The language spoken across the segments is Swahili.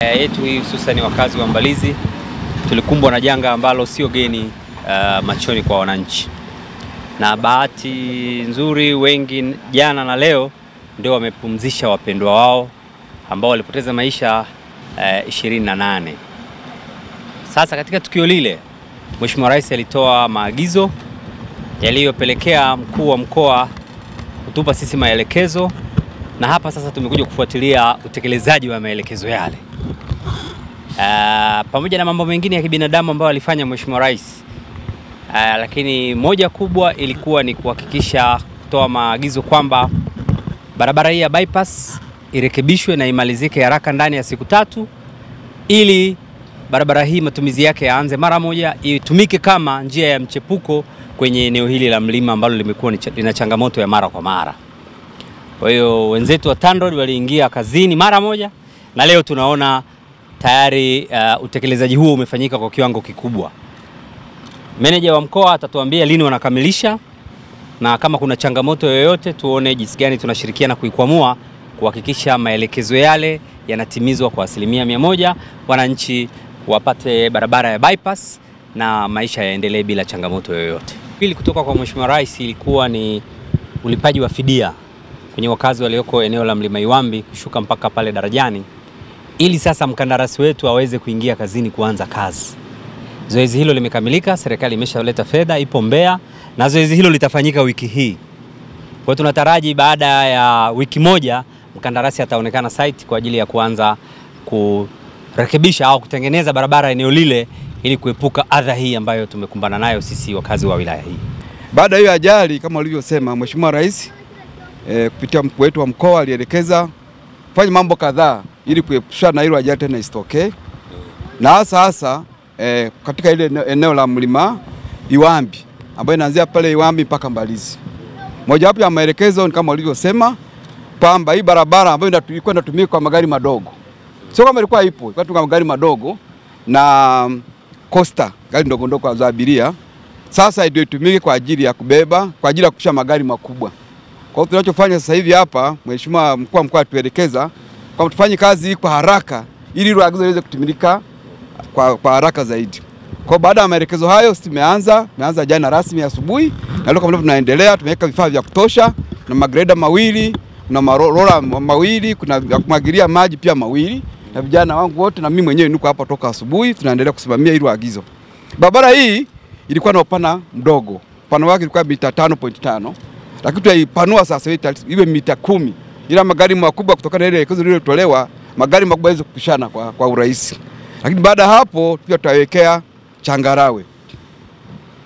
Yetu hii hususan wakazi wa Mbalizi tulikumbwa na janga ambalo sio geni machoni kwa wananchi, na bahati nzuri wengi jana na leo ndio wamepumzisha wapendwa wao ambao walipoteza maisha 28. Sasa katika tukio lile Mheshimiwa Rais alitoa maagizo yaliyopelekea mkuu wa mkoa kutupa sisi maelekezo, na hapa sasa tumekuja kufuatilia utekelezaji wa maelekezo yale. Pamoja na mambo mengine ya kibinadamu ambayo alifanya Mheshimiwa Rais, lakini moja kubwa ilikuwa ni kuhakikisha kutoa maagizo kwamba barabara hii ya bypass irekebishwe na imalizike haraka ndani ya siku 3, ili barabara hii matumizi yake yaanze mara moja, itumike kama njia ya mchepuko kwenye eneo hili la mlima ambalo limekuwa lina changamoto ya mara kwa mara. Kwa hiyo wenzetu wa TANROADS waliingia kazini mara moja, na leo tunaona tayari utekelezaji huo umefanyika kwa kiwango kikubwa. Meneja wa mkoa atatuambia lini wanakamilisha, na kama kuna changamoto yoyote tuone jinsi gani tunashirikiana kuikwamua, kuhakikisha maelekezo yale yanatimizwa kwa 100%, wananchi wapate barabara ya bypass na maisha yaendelee bila changamoto yoyote. Pili, kutoka kwa Mheshimiwa Rais ilikuwa ni ulipaji wa fidia kwenye wakazi walioko eneo la Mlima Iwambi kushuka mpaka pale darajani, ili sasa mkandarasi wetu aweze kuingia kazini kuanza kazi. Zoezi hilo limekamilika, serikali imeshaleta fedha, ipo Mbeya, na zoezi hilo litafanyika wiki hii. Kwa hiyo tunataraji baada ya wiki moja mkandarasi ataonekana site kwa ajili ya kuanza kurekebisha au kutengeneza barabara eneo lile, ili kuepuka adha hii ambayo tumekumbana nayo sisi wakazi wa wilaya hii. Baada hiyo ajali, kama ulivyosema Mheshimiwa Rais kupitia mkuu wetu wa mkoa alielekeza kufanya mambo kadhaa ili kuepusha na hilo ajali tena isitokee. Na hasa katika ile eneo la Mlima Iwambi ambayo inaanzia pale Iwambi mpaka Mbalizi. Moja wapo ya maelekezo ni kama ulivyosema kwamba hii barabara ambayo ilikuwa inatumika kwa magari madogo, sio kama ilikuwa ipo, ilikuwa kwa magari madogo na coaster, gari ndogo ndogo za abiria, sasa ndio itumike kwa ajili ya kubeba, kwa ajili ya kupisha magari makubwa. Kwa hiyo tunachofanya sasa hivi hapa, Mheshimiwa mkuu wa mkoa atuelekeza kwamba tufanye kazi hii kwa haraka ili ile agizo liweze kutimilika kwa haraka zaidi. Kwa baada ya maelekezo hayo tumeanza jana rasmi asubuhi, na leo kama tunaendelea, tumeweka vifaa vya kutosha na magreda mawili na marola mawili, kuna ya kumwagilia maji pia mawili, na vijana wangu wote na mimi mwenyewe niko hapa toka asubuhi tunaendelea kusimamia hilo agizo. Barabara hii ilikuwa na upana mdogo, upana wake ulikuwa mita 5.5, lakini tutaipanua sasa iwe mita 10, ila magari makubwa kutokana na ile agizo lililotolewa magari makubwa yaweze kupishana kwa urahisi. Lakini baada hapo pia tutawekea changarawe.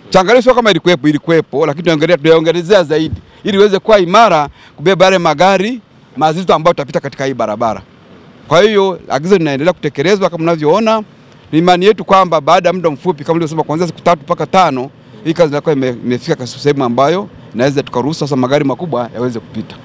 Changarawe sio kama ilikuwepo, lakini tunaongelezea zaidi ili iweze kuwa imara kubeba yale magari mazito ambayo tutapita katika hii barabara. Kwa hiyo agizo linaendelea kutekelezwa kama mnavyoona. Ni imani yetu kwamba baada ya muda mfupi kama nilivyosema, kuanzia siku 3 mpaka 5, hii kazi inakuwa imefika sehemu ambayo inaweza tukaruhusu sasa magari makubwa yaweze kupita.